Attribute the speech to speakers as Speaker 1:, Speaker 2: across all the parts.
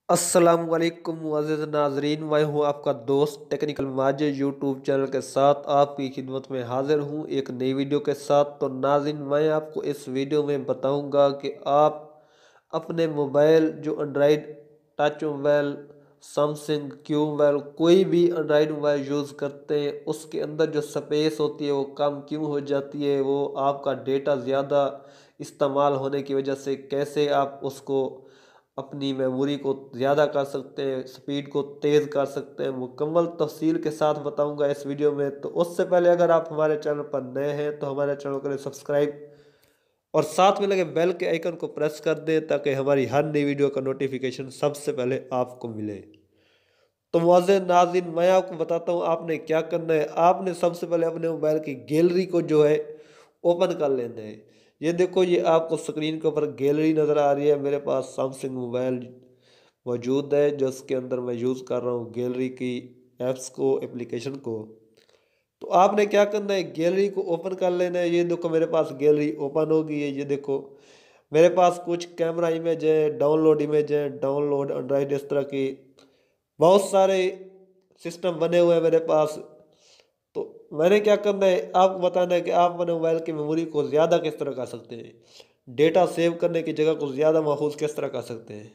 Speaker 1: अस्सलामुअलैकुम मुअज़्ज़िज़ नाज़रीन, मैं हूँ आपका दोस्त टेक्निकल माजिद यूट्यूब चैनल के साथ आपकी खिदमत में हाज़िर हूँ एक नई वीडियो के साथ। तो नाज़रीन, मैं आपको इस वीडियो में बताऊँगा कि आप अपने मोबाइल जो Android touch mobile, Samsung Q mobile, कोई भी एंड्राइड मोबाइल यूज़ करते हैं उसके अंदर जो स्पेस होती है वो कम क्यों हो जाती है, वो आपका डेटा ज़्यादा इस्तेमाल होने की वजह से कैसे आप उसको अपनी मेमोरी को ज़्यादा कर सकते हैं, स्पीड को तेज़ कर सकते हैं, मुकम्मल तफ़सील के साथ बताऊंगा इस वीडियो में। तो उससे पहले अगर आप हमारे चैनल पर नए हैं तो हमारे चैनल को सब्सक्राइब और साथ में लगे बेल के आइकन को प्रेस कर दें ताकि हमारी हर नई वीडियो का नोटिफिकेशन सबसे पहले आपको मिले। तो मुअज़्ज़िज़ नाज़रीन, मैं आपको बताता हूँ आपने क्या करना है। आपने सबसे पहले अपने मोबाइल की गैलरी को जो है ओपन कर लेना है। ये देखो, ये आपको स्क्रीन के ऊपर गैलरी नज़र आ रही है। मेरे पास सैमसंग मोबाइल मौजूद है जिसके अंदर मैं यूज़ कर रहा हूँ गैलरी की ऐप्स को, एप्लीकेशन को। तो आपने क्या करना है, गैलरी को ओपन कर लेना है। ये देखो, मेरे पास गैलरी ओपन हो गई है। ये देखो, मेरे पास कुछ कैमरा इमेज है, डाउनलोड इमेज है, डाउनलोड एंड्राइड, इस तरह की बहुत सारे सिस्टम बने हुए हैं मेरे पास। तो मैंने क्या करना है, आपको बताना है कि आप अपने मोबाइल की मेमोरी को ज़्यादा किस तरह कर सकते हैं, डेटा सेव करने की जगह को ज़्यादा महफूज किस तरह कर सकते हैं।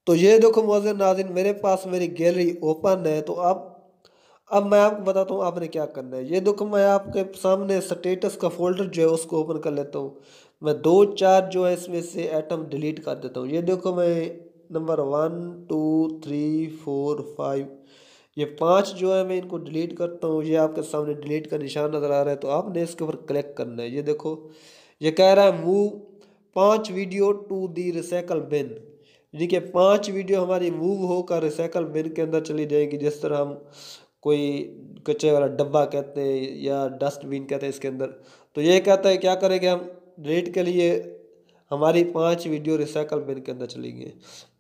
Speaker 1: तो ये देखो मुअज़्ज़िज़ नाज़रीन, मेरे पास मेरी गैलरी ओपन है। तो अब मैं आपको बताता हूँ आपने क्या करना है। ये देखो, मैं आपके सामने स्टेटस का फोल्डर जो है उसको ओपन कर लेता हूँ। मैं दो चार जो है इसमें से आइटम डिलीट कर देता हूँ। ये देखो, मैं नंबर 1 2 3 4 5 ये 5 जो है मैं इनको डिलीट करता हूँ। ये आपके सामने डिलीट का निशान नज़र आ रहा है, तो आपने इसके ऊपर क्लिक करना है। ये देखो, ये कह रहा है move 5 video to the recycle bin, यानी कि 5 वीडियो हमारी मूव होकर रिसाइकल बिन के अंदर चली जाएगी। जिस तरह हम कोई कचरे वाला डब्बा कहते हैं या डस्टबिन कहते हैं इसके अंदर। तो ये कहता है क्या करेंगे हम, डिलीट के लिए हमारी 5 वीडियो रिसाइकल बिन के अंदर चली गई।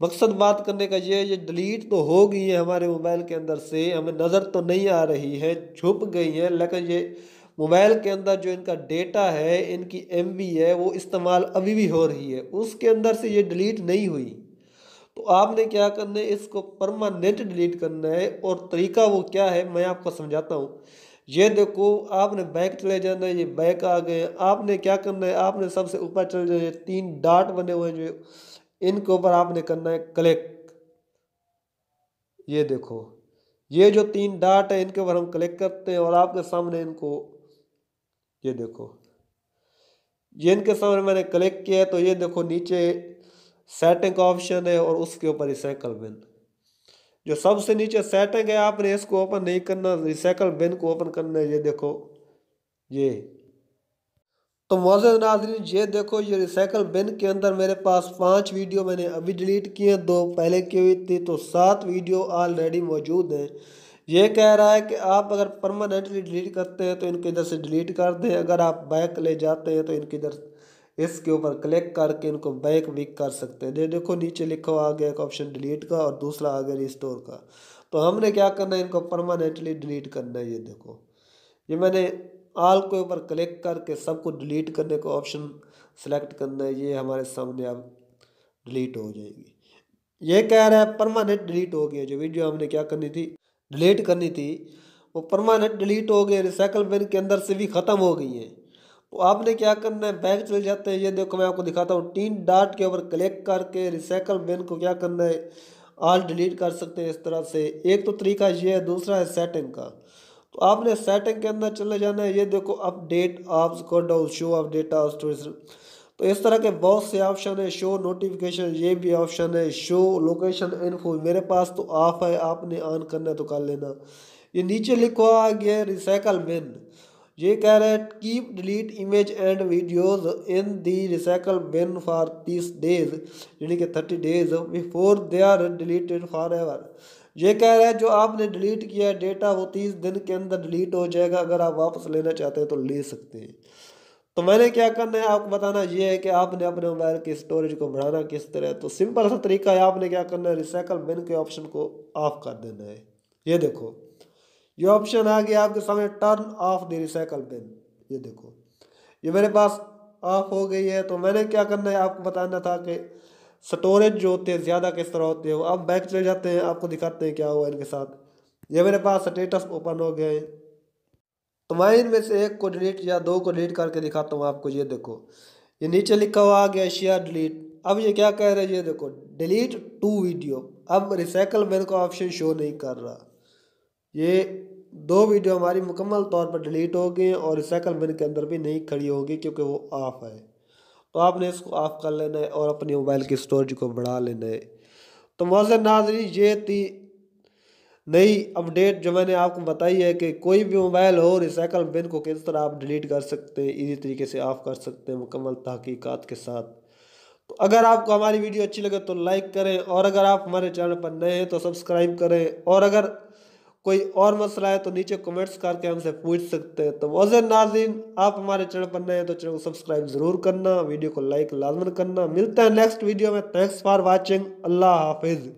Speaker 1: मकसद बात करने का ये डिलीट तो हो गई है हमारे मोबाइल के अंदर से, हमें नज़र तो नहीं आ रही है, छुप गई है, लेकिन ये मोबाइल के अंदर जो इनका डेटा है, इनकी एमबी है, वो इस्तेमाल अभी भी हो रही है, उसके अंदर से ये डिलीट नहीं हुई। तो आपने क्या करना है, इसको परमानेंट डिलीट करना है। और तरीका वो क्या है मैं आपको समझाता हूँ। ये देखो, आपने बैक चले जाना है, ये बैक आ गए। आपने क्या करना है, आपने सबसे ऊपर चले जाना है, 3 डॉट बने हुए हैं जो, इनके ऊपर आपने करना है क्लिक। ये देखो, ये जो 3 डॉट है इनके ऊपर हम क्लिक करते हैं और आपके सामने इनको, ये देखो, ये इनके सामने मैंने क्लिक किया है। तो ये देखो, नीचे सेटिंग का ऑप्शन है और उसके ऊपर रिसाइकल बिन, जो सबसे नीचे सेटिंग है, आपने इसको ओपन नहीं करना, रिसाइकल बिन को ओपन करना है। ये देखो, ये तो मौजूद नाज़रीन, ये देखो, ये रिसाइकल बिन के अंदर मेरे पास 5 वीडियो मैंने अभी डिलीट किए हैं, 2 पहले की हुई थी, तो 7 वीडियो ऑलरेडी मौजूद हैं। ये कह रहा है कि आप अगर परमानेंटली डिलीट करते हैं तो इनको इधर से डिलीट कर दें, अगर आप बैक ले जाते हैं तो इनके इधर इसके ऊपर क्लिक करके इनको बैक भी कर सकते हैं। ये देखो, नीचे लिखा हुआ आ गया एक ऑप्शन डिलीट का और दूसरा आ गया रिस्टोर का। तो हमने क्या करना है, इनको परमानेंटली डिलीट करना है। ये देखो, ये मैंने ऑल के ऊपर क्लिक करके सबको डिलीट करने का ऑप्शन सेलेक्ट करना है। ये हमारे सामने अब डिलीट हो जाएगी। ये कह रहा है परमानेंट डिलीट हो गया, जो वीडियो हमने क्या करनी थी, डिलीट करनी थी, वो परमानेंट डिलीट हो गए, रिसाइकल बिन के अंदर से भी ख़त्म हो गई है। तो आपने क्या करना है, बैक चले जाते हैं। ये देखो, मैं आपको दिखाता हूँ, 3 डॉट के ऊपर क्लिक करके रिसाइकल बिन को क्या करना है, ऑल डिलीट कर सकते हैं इस तरह से। एक तो तरीका ये है, दूसरा है सेटिंग का। तो आपने सेटिंग के अंदर चले जाना है। ये देखो, अपडेट ऑप्स कोड और शो ऑफ डेटा स्टोरेज, तो इस तरह के बहुत से ऑप्शन है। शो नोटिफिकेशन, ये भी ऑप्शन है। शो लोकेशन इन्फो, मेरे पास तो ऑफ है, आपने ऑन करना है तो कर लेना। ये नीचे लिखा आ गया रिसाइकल बिन, ये कह रहा है keep delete image and videos in the recycle bin for 30 days, यानी कि 30 days before they are deleted forever. ये कह रहा है जो आपने डिलीट किया है डेटा वो 30 दिन के अंदर डिलीट हो जाएगा, अगर आप वापस लेना चाहते हैं तो ले सकते हैं। तो मैंने क्या करना है आपको बताना ये है कि आपने अपने मोबाइल की स्टोरेज को बढ़ाना किस तरह। तो सिंपल सा तरीका है, आपने क्या करना है, रिसाइकल बिन के ऑप्शन को ऑफ कर देना है। ये देखो, ये ऑप्शन आ गया आपके सामने, turn off the recycle bin. ये देखो, ये मेरे पास ऑफ हो गई है। तो मैंने क्या करना है आपको बताना था कि स्टोरेज जो होते हैं ज़्यादा किस तरह होते हैं। अब बैक चले जाते हैं, आपको दिखाते हैं क्या हुआ इनके साथ। ये मेरे पास स्टेटस ओपन हो गए। तो मैं इनमें से एक को डिलीट या दो को डिलीट करके दिखाता हूँ आपको। ये देखो, ये नीचे लिखा हुआ आ गया शेयर डिलीट। अब ये क्या कह रहा है, ये देखो डिलीट टू वीडियो। अब रिसाइकल बिन का ऑप्शन शो नहीं कर रहा। ये दो वीडियो हमारी मुकम्मल तौर पर डिलीट हो गई और रिसाइकल बिन के अंदर भी नहीं खड़ी होगी क्योंकि वो ऑफ है। तो आपने इसको ऑफ कर लेना है और अपनी मोबाइल की स्टोरेज को बढ़ा लेना है। तो मौजूद नाज़रीन, ये थी नई अपडेट जो मैंने आपको बताई है कि कोई भी मोबाइल हो रिसाइकल बिन को किस तरह आप डिलीट कर सकते हैं, इजी तरीके से ऑफ कर सकते हैं मुकम्मल तहकीकात के साथ। तो अगर आपको हमारी वीडियो अच्छी लगे तो लाइक करें, और अगर आप हमारे चैनल पर नए हैं तो सब्सक्राइब करें, और अगर कोई और मसला है तो नीचे कमेंट्स करके हमसे पूछ सकते हैं। तो मौजूद नाज़रीन, आप हमारे चैनल पर नए हैं तो चैनल को सब्सक्राइब ज़रूर करना, वीडियो को लाइक लाजमन करना। मिलते हैं नेक्स्ट वीडियो में। Thanks for watching. अल्लाह हाफिज़।